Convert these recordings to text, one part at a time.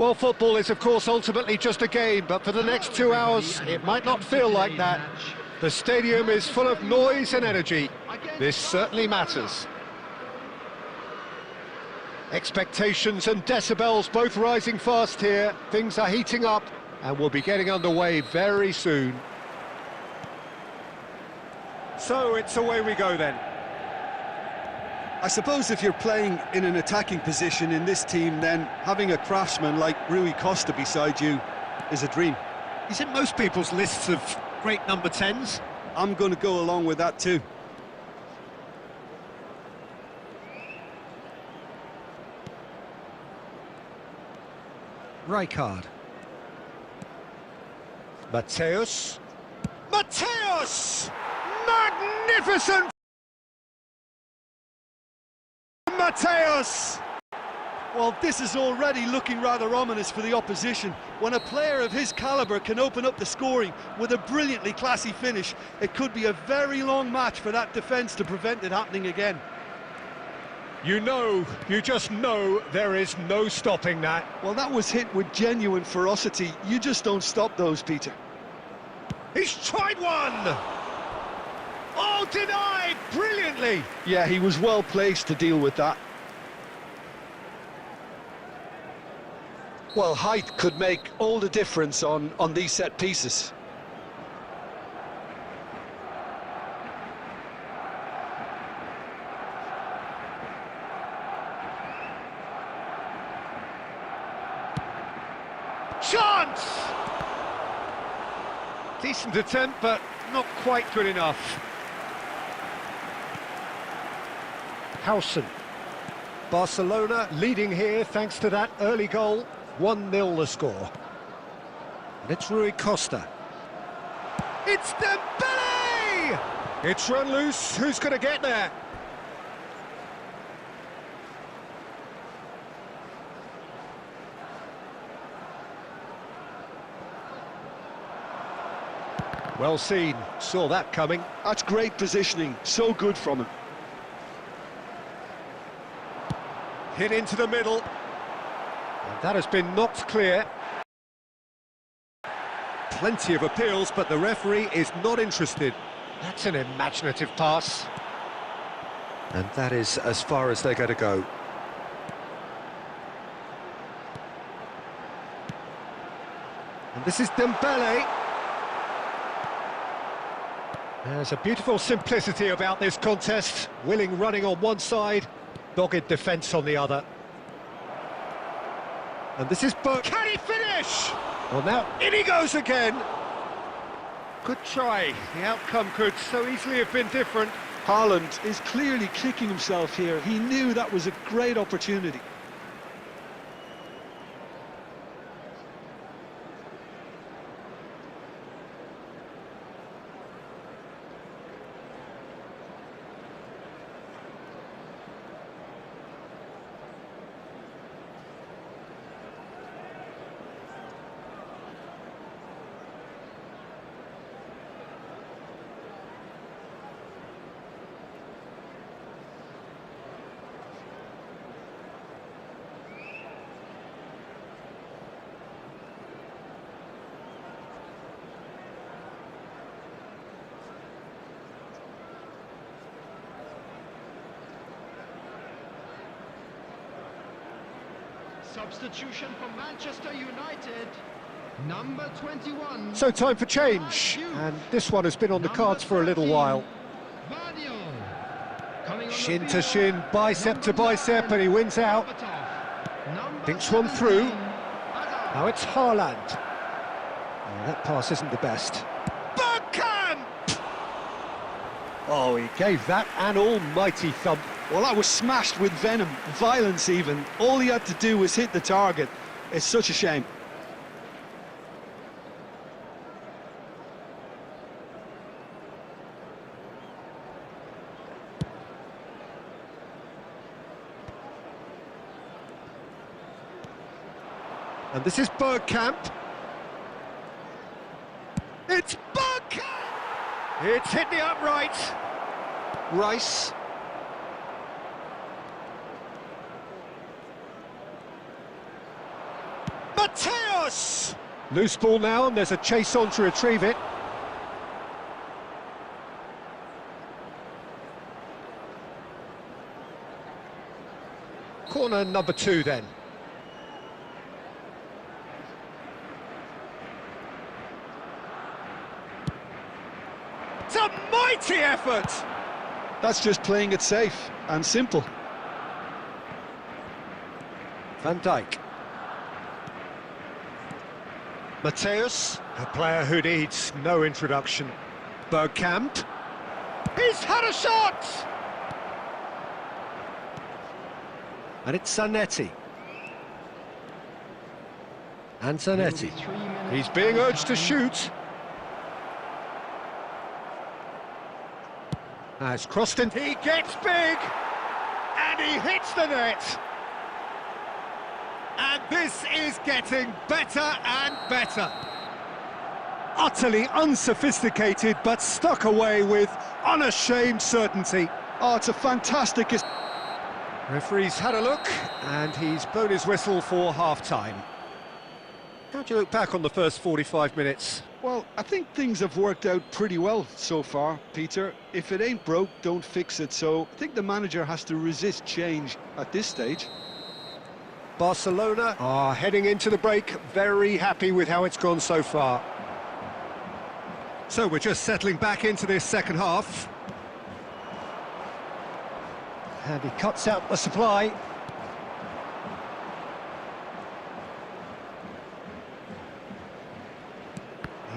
Well, football is, of course, ultimately just a game, but for the next 2 hours, it might not feel like that. The stadium is full of noise and energy. This certainly matters. Expectations and decibels both rising fast here. Things are heating up, and we'll be getting underway very soon. So it's away we go then. I suppose if you're playing in an attacking position in this team, then having a craftsman like Rui Costa beside you is a dream. He's in most people's lists of great number 10s. I'm going to go along with that too. Rijkaard. Mateus. Mateus! Magnificent! Mateus! Well, this is already looking rather ominous for the opposition. When a player of his calibre can open up the scoring with a brilliantly classy finish, it could be a very long match for that defence to prevent it happening again. You just know there is no stopping that. Well, that was hit with genuine ferocity. You just don't stop those, Peter. He's tried one! Oh, denied brilliantly! Yeah, he was well placed to deal with that. Well, height could make all the difference on these set pieces. Chance! Decent attempt, but not quite good enough. Howson. Barcelona leading here thanks to that early goal. 1-0 the score. And it's Rui Costa. It's Dembele! It's run loose. Who's going to get there? Well seen. Saw that coming. That's great positioning. So good from him. Hit into the middle. And that has been knocked clear. Plenty of appeals, but the referee is not interested. That's an imaginative pass. And that is as far as they're going to go. And this is Dembele. There's a beautiful simplicity about this contest. Willing running on one side, dogged defence on the other. And this is Can he finish? Well, now in he goes again. Good try. The outcome could so easily have been different. Haaland is clearly kicking himself here. He knew that was a great opportunity. Substitution for Manchester United, number 21. So time for change, and this one has been on the cards for a little while. Shin to shin, bicep to bicep, and he wins out. Thinks one through. Now it's Haaland. Oh, that pass isn't the best. Bergkamp! Oh, he gave that an almighty thump. Well, that was smashed with venom, violence even. All he had to do was hit the target. It's such a shame. And this is Bergkamp. It's Bergkamp! It's hit the upright. Rice. Mateus! Loose ball now, and there's a chase on to retrieve it. Corner number 2 then. It's a mighty effort! That's just playing it safe and simple. Van Dijk. Mateus, a player who needs no introduction. Bergkamp. He's had a shot! And it's Zanetti. And Zanetti. He's being urged to shoot. Has crossed in. He gets big! And he hits the net! And this is getting better and better. Utterly unsophisticated, but stuck away with unashamed certainty. Oh, it's a fantastic... Referee's had a look, and he's blown his whistle for half-time. How do you look back on the first 45 minutes? Well, I think things have worked out pretty well so far, Peter. If it ain't broke, don't fix it. So I think the manager has to resist change at this stage. Barcelona are heading into the break, very happy with how it's gone so far. So we're just settling back into this second half. And he cuts out the supply.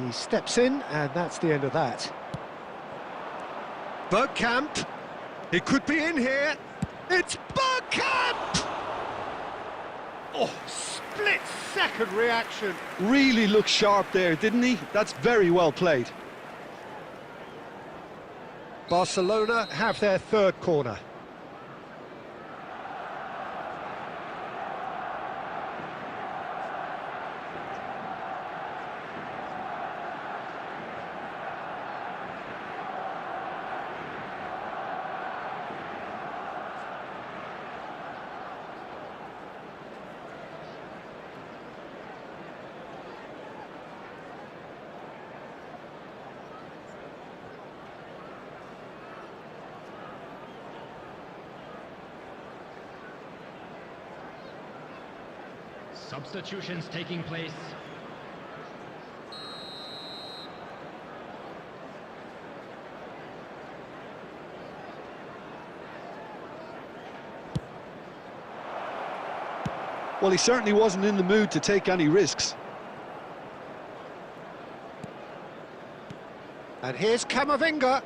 He steps in, and that's the end of that. Bergkamp. He could be in here. It's Bergkamp! Oh, split-second reaction. Really looked sharp there, didn't he? That's very well played. Barcelona have their third corner. Substitutions taking place. Well, he certainly wasn't in the mood to take any risks. And here's Camavinga.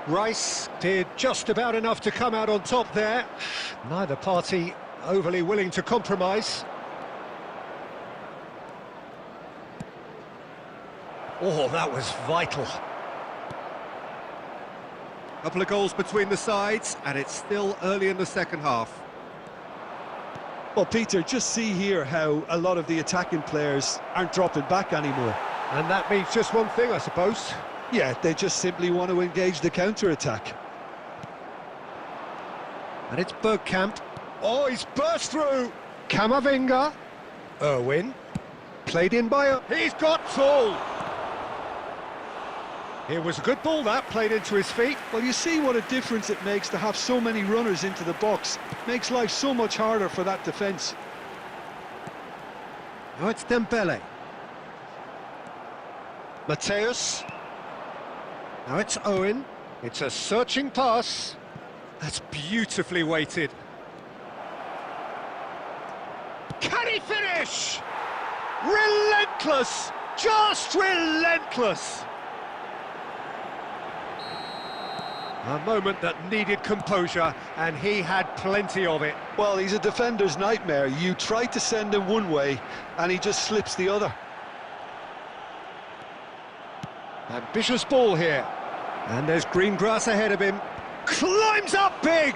Rice did just about enough to come out on top there. Neither party overly willing to compromise. Oh, that was vital. Couple of goals between the sides, and it's still early in the second half. Well, Peter, just see here how a lot of the attacking players aren't dropping back anymore. And that means just one thing, I suppose. Yeah, they just simply want to engage the counter-attack. And it's Bergkamp. Oh, he's burst through. Camavinga. Irwin. Played in by... He's got tall. It was a good ball, that, played into his feet. Well, you see what a difference it makes to have so many runners into the box. Makes life so much harder for that defence. Now it's Dembele. Mateus. Now it's Owen. It's a searching pass. That's beautifully weighted. Can he finish? Relentless! Just relentless! A moment that needed composure, and he had plenty of it. Well, he's a defender's nightmare. You try to send him one way, and he just slips the other. Ambitious ball here. And there's green grass ahead of him. Climbs up big!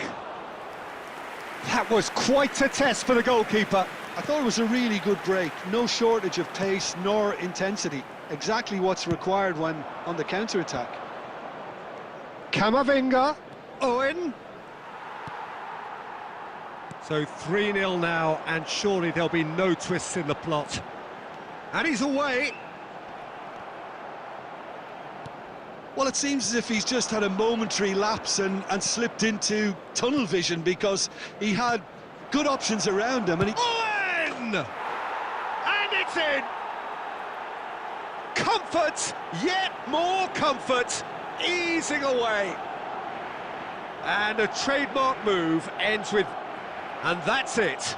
That was quite a test for the goalkeeper. I thought it was a really good break. No shortage of pace nor intensity. Exactly what's required when on the counter-attack. Camavinga. Owen. So 3-0 now, and surely there'll be no twists in the plot. And he's away. Well, it seems as if he's just had a momentary lapse and slipped into tunnel vision, because he had good options around him and he... Owen! And it's in! Comfort, yet more comfort, easing away. And a trademark move ends with... And that's it.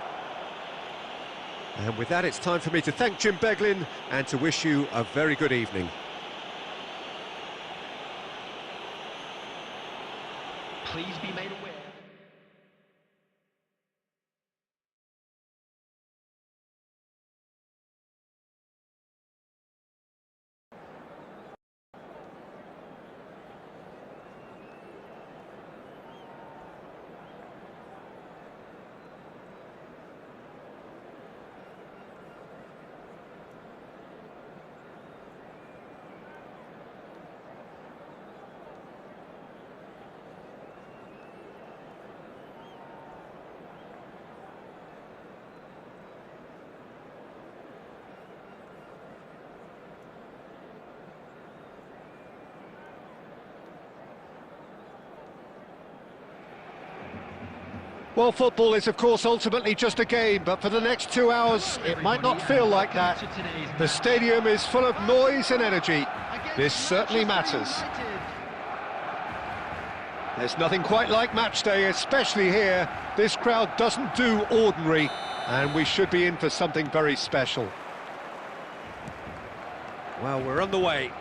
And with that, it's time for me to thank Jim Beglin and to wish you a very good evening. Please be made aware. Well, football is, of course, ultimately just a game, but for the next 2 hours, it might not feel like that. The stadium is full of noise and energy. This certainly matters. There's nothing quite like match day, especially here. This crowd doesn't do ordinary, and we should be in for something very special. Well, we're on the way.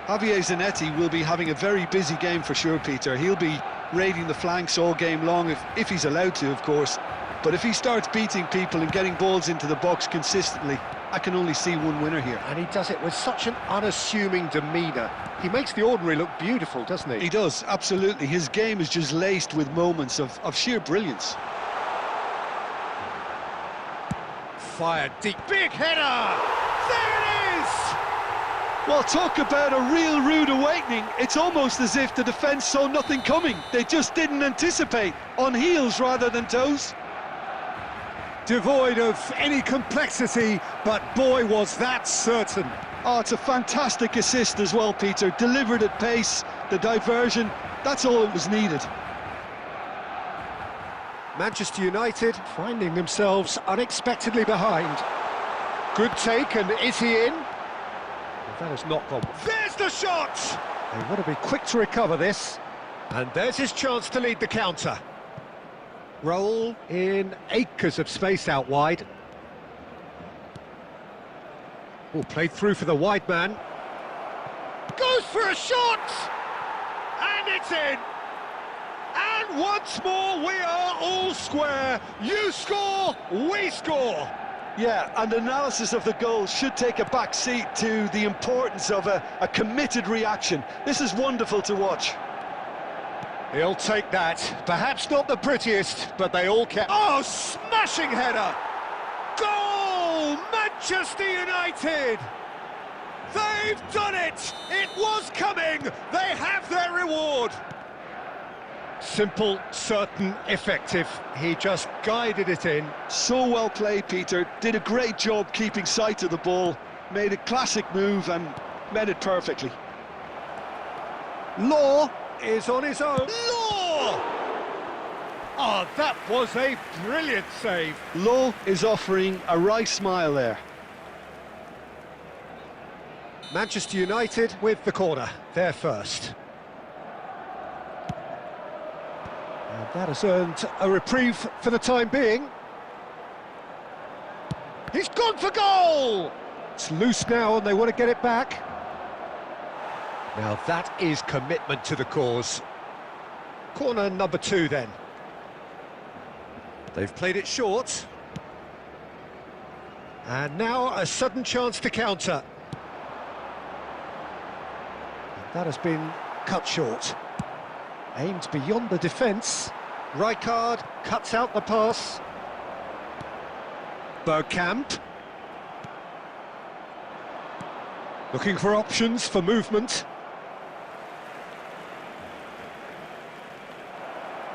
Javier Zanetti will be having a very busy game for sure, Peter. He'll be raiding the flanks all game long, if he's allowed to, of course. But if he starts beating people and getting balls into the box consistently, I can only see one winner here. And he does it with such an unassuming demeanour. He makes the ordinary look beautiful, doesn't he? He does, absolutely. His game is just laced with moments of sheer brilliance. Fired deep, big header! There it is! Well, talk about a real rude awakening. It's almost as if the defence saw nothing coming. They just didn't anticipate, on heels rather than toes. Devoid of any complexity, but boy, was that certain. Oh, it's a fantastic assist as well, Peter. Delivered at pace, the diversion, that's all that was needed. Manchester United finding themselves unexpectedly behind. Good take, and is he in? Well, that has not gone. There's the shot! They want to be quick to recover this. And there's his chance to lead the counter. Roll in acres of space out wide. Oh, played through for the wide man. Goes for a shot! And it's in! And once more we are all square. You score, we score. Yeah, and analysis of the goal should take a back seat to the importance of a committed reaction. This is wonderful to watch. He'll take that. Perhaps not the prettiest, but they all can. Oh, smashing header! Goal! Manchester United! They've done it! It was coming! They have their reward! Simple, certain, effective. He just guided it in. So well played, Peter. Did a great job keeping sight of the ball. Made a classic move and met it perfectly. Law is on his own. Law! Oh, that was a brilliant save. Law is offering a right smile there. Manchester United with the corner. They're first. And that has earned a reprieve for the time being. He's gone for goal! It's loose now and they want to get it back. Now that is commitment to the cause. Corner number 2 then. They've played it short. And now a sudden chance to counter. And that has been cut short. Aimed beyond the defence. Rijkaard cuts out the pass. Bergkamp. Looking for options for movement.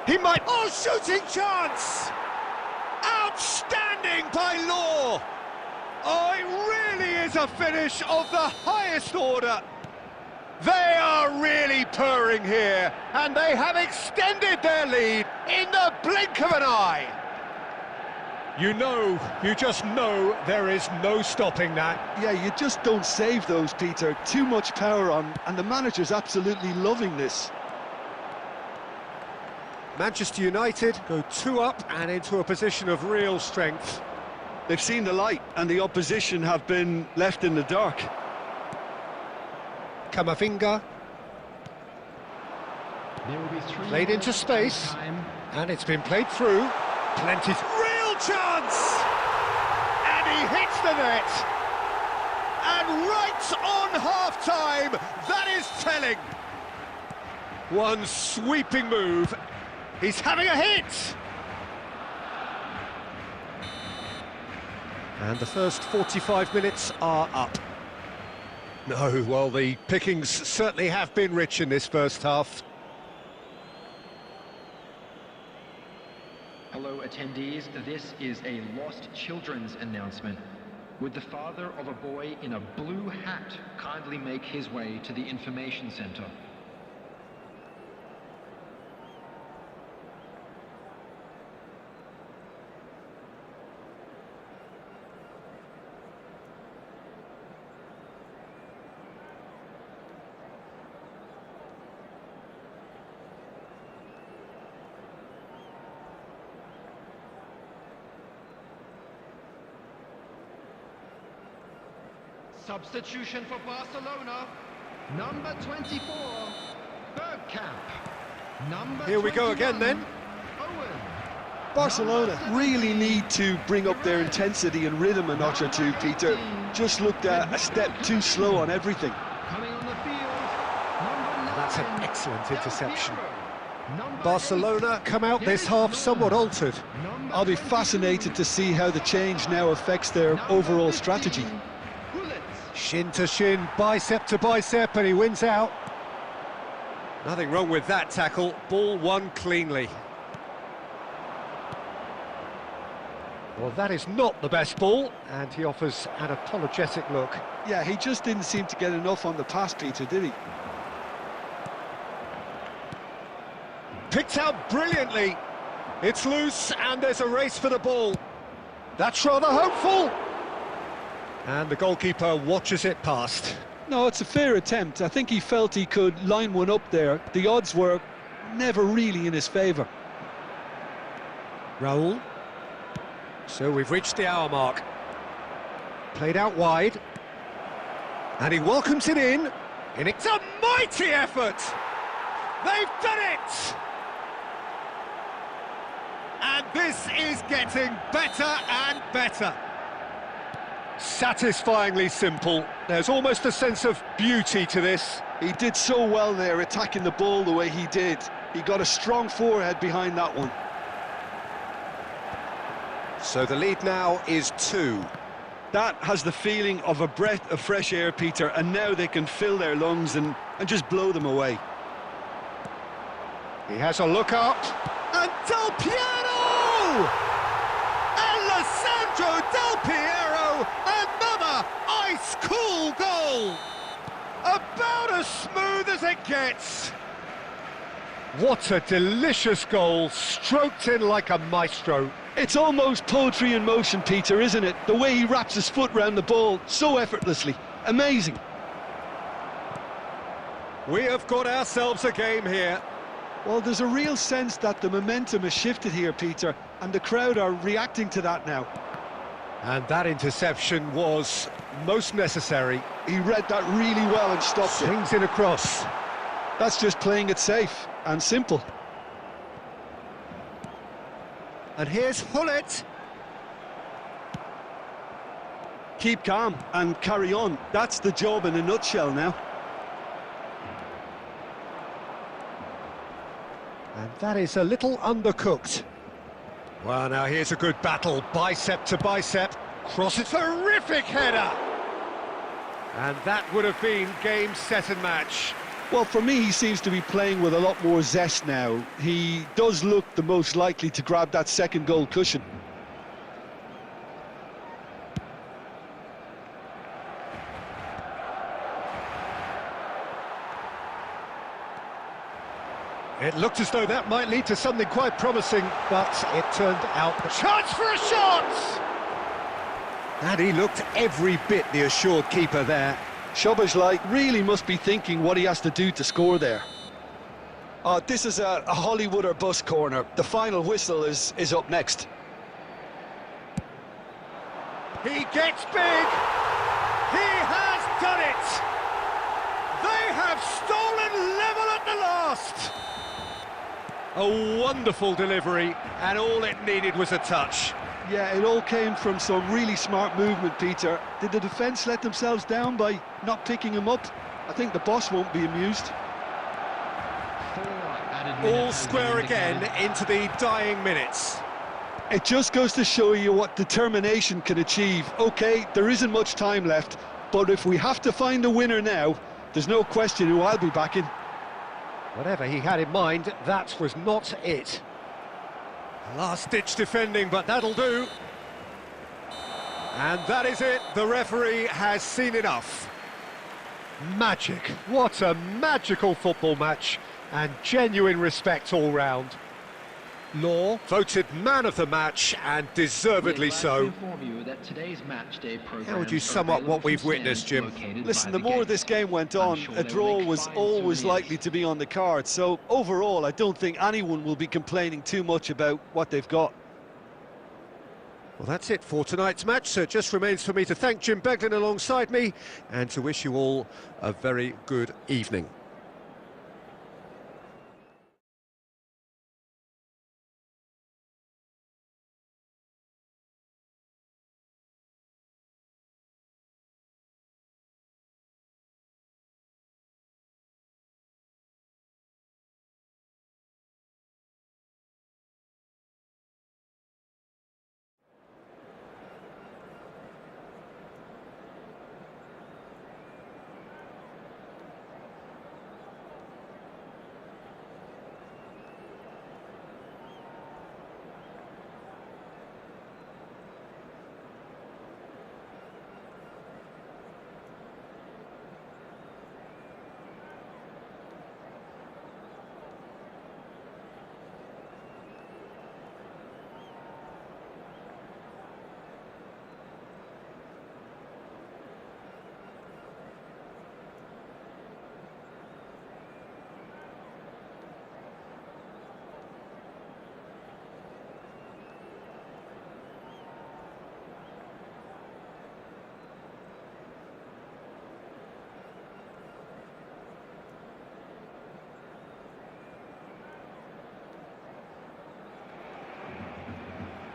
He might... Oh, Oh, shooting chance! Outstanding by Law! Oh, it really is a finish of the highest order. They are really purring here, and they have extended their lead in the blink of an eye. You just know there is no stopping that. Yeah, you just don't save those, Peter. Too much power on, and the manager's absolutely loving this. Manchester United go 2 up and into a position of real strength. They've seen the light, and the opposition have been left in the dark. Camavinga, There will be 3 played into minutes space, time. and it's been played through. Plenty, real chance! And he hits the net! And right on half-time, that is telling! One sweeping move, he's having a hit! And the first 45 minutes are up. No, well, the pickings certainly have been rich in this first half. Hello attendees, this is a lost children's announcement. Would the father of a boy in a blue hat kindly make his way to the information center? Substitution for Barcelona, number 24, Bergkamp. Number Here we go again then. Owen. Barcelona really need to bring up their intensity and rhythm a notch or two, Peter. Just looked a step too slow on everything. Coming on the field, number 9, That's an excellent interception. Number Barcelona come out this half somewhat altered. I'll be fascinated to see how the change now affects their overall strategy. Shin to shin, bicep to bicep, and he wins out. Nothing wrong with that tackle, ball won cleanly. Well, that is not the best ball, and he offers an apologetic look. Yeah, he just didn't seem to get enough on the pass, Peter, did he? Picked out brilliantly. It's loose, and there's a race for the ball. That's rather hopeful. And the goalkeeper watches it past. No, it's a fair attempt. I think he felt he could line one up there. The odds were never really in his favour. Raul. So we've reached the hour mark. Played out wide. And he welcomes it in. And it's a mighty effort! They've done it! And this is getting better and better. Satisfyingly simple. There's almost a sense of beauty to this. He did so well there, attacking the ball the way he did. He got a strong forehead behind that one. So the lead now is 2. That has the feeling of a breath of fresh air, Peter, and now they can fill their lungs and just blow them away. He has a look up. And Del Piero! Alessandro Del Piero! Another ice-cool goal! About as smooth as it gets. What a delicious goal, stroked in like a maestro. It's almost poetry in motion, Peter, isn't it? The way he wraps his foot round the ball so effortlessly. Amazing. We have got ourselves a game here. Well, there's a real sense that the momentum has shifted here, Peter, and the crowd are reacting to that now. And that interception was most necessary. He read that really well and stopped it. Swings it across. That's just playing it safe and simple. And here's Hullet. Keep calm and carry on. That's the job in a nutshell now. And that is a little undercooked. Well, now here's a good battle, bicep to bicep. Cross it, terrific header! And that would have been game, set and match. Well, for me, he seems to be playing with a lot more zest now. He does look the most likely to grab that second goal cushion. It looked as though that might lead to something quite promising, but it turned out... Chance for a shot! And he looked every bit the assured keeper there. Szoboszlai really must be thinking what he has to do to score there. Oh, this is a Hollywood or bust corner. The final whistle is up next. He gets big! He has done it! They have stolen level at the last! A wonderful delivery, and all it needed was a touch. Yeah, it all came from some really smart movement, Peter. Did the defence let themselves down by not picking him up? I think the boss won't be amused. All square again into the dying minutes. It just goes to show you what determination can achieve. OK, there isn't much time left, but if we have to find a winner now, there's no question who I'll be backing. Whatever he had in mind, that was not it. Last-ditch defending, but that'll do. And that is it. The referee has seen enough. Magic. What a magical football match. And genuine respect all round. Law voted man of the match, and deservedly so. How would you sum up what we've witnessed, Jim? Listen, the more this game went on, a draw was always likely to be on the card. So overall, I don't think anyone will be complaining too much about what they've got. Well, that's it for tonight's match, so it just remains for me to thank Jim Beglin alongside me and to wish you all a very good evening.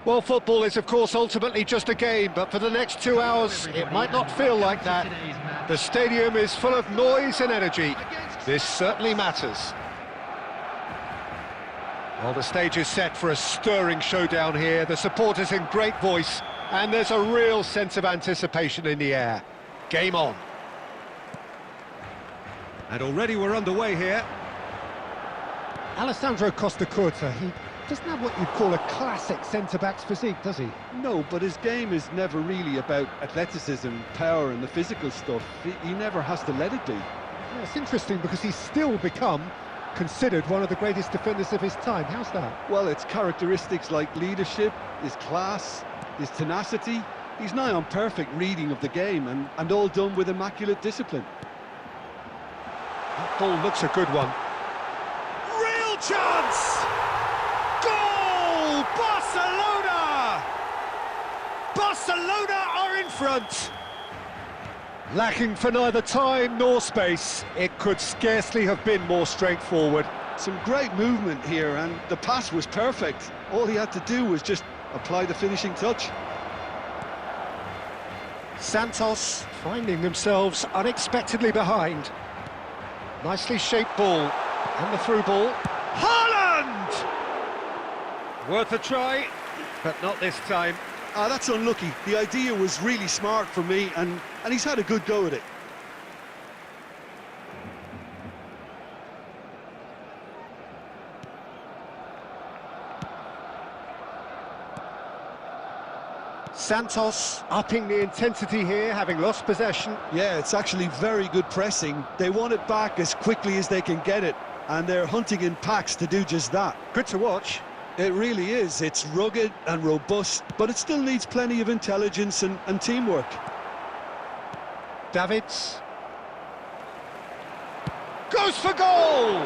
Well, football is, of course, ultimately just a game, but for the next 2 hours, it might not feel like that. The stadium is full of noise and energy. This certainly matters. Well, the stage is set for a stirring showdown here. The supporters in great voice, and there's a real sense of anticipation in the air. Game on. And already we're underway here. Alessandro Costa Curta, he doesn't have what you'd call a classic centre-back's physique, does he? No, but his game is never really about athleticism, power and the physical stuff. He never has to let it be. Yeah, it's interesting because he's still become considered one of the greatest defenders of his time. How's that? Well, it's characteristics like leadership, his class, his tenacity. He's nigh on perfect reading of the game and all done with immaculate discipline. That ball looks a good one. Real chance! Goal! Barcelona! Barcelona are in front! Lacking for neither time nor space, it could scarcely have been more straightforward. Some great movement here, and the pass was perfect. All he had to do was just apply the finishing touch. Santos finding themselves unexpectedly behind. Nicely shaped ball, and the through ball. Haaland! Worth a try, but not this time. That's unlucky. The idea was really smart for me, and he's had a good go at it. Santos upping the intensity here, having lost possession. Yeah, it's actually very good pressing. They want it back as quickly as they can get it, and they're hunting in packs to do just that. Good to watch. It really is. It's rugged and robust, but it still needs plenty of intelligence and teamwork. Davids. Goes for goal!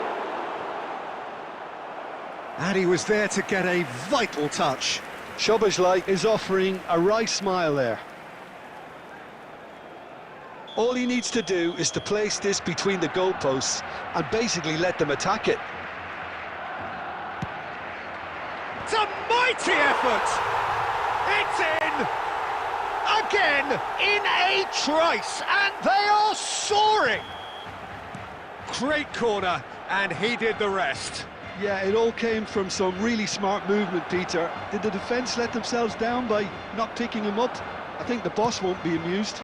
And he was there to get a vital touch. Szoboszlai is offering a wry smile there. All he needs to do is to place this between the goalposts and basically let them attack it. It's a mighty effort! It's in! Again, in a trice, and they are soaring! Great corner, and he did the rest. Yeah, it all came from some really smart movement, Peter. Did the defence let themselves down by not picking him up? I think the boss won't be amused.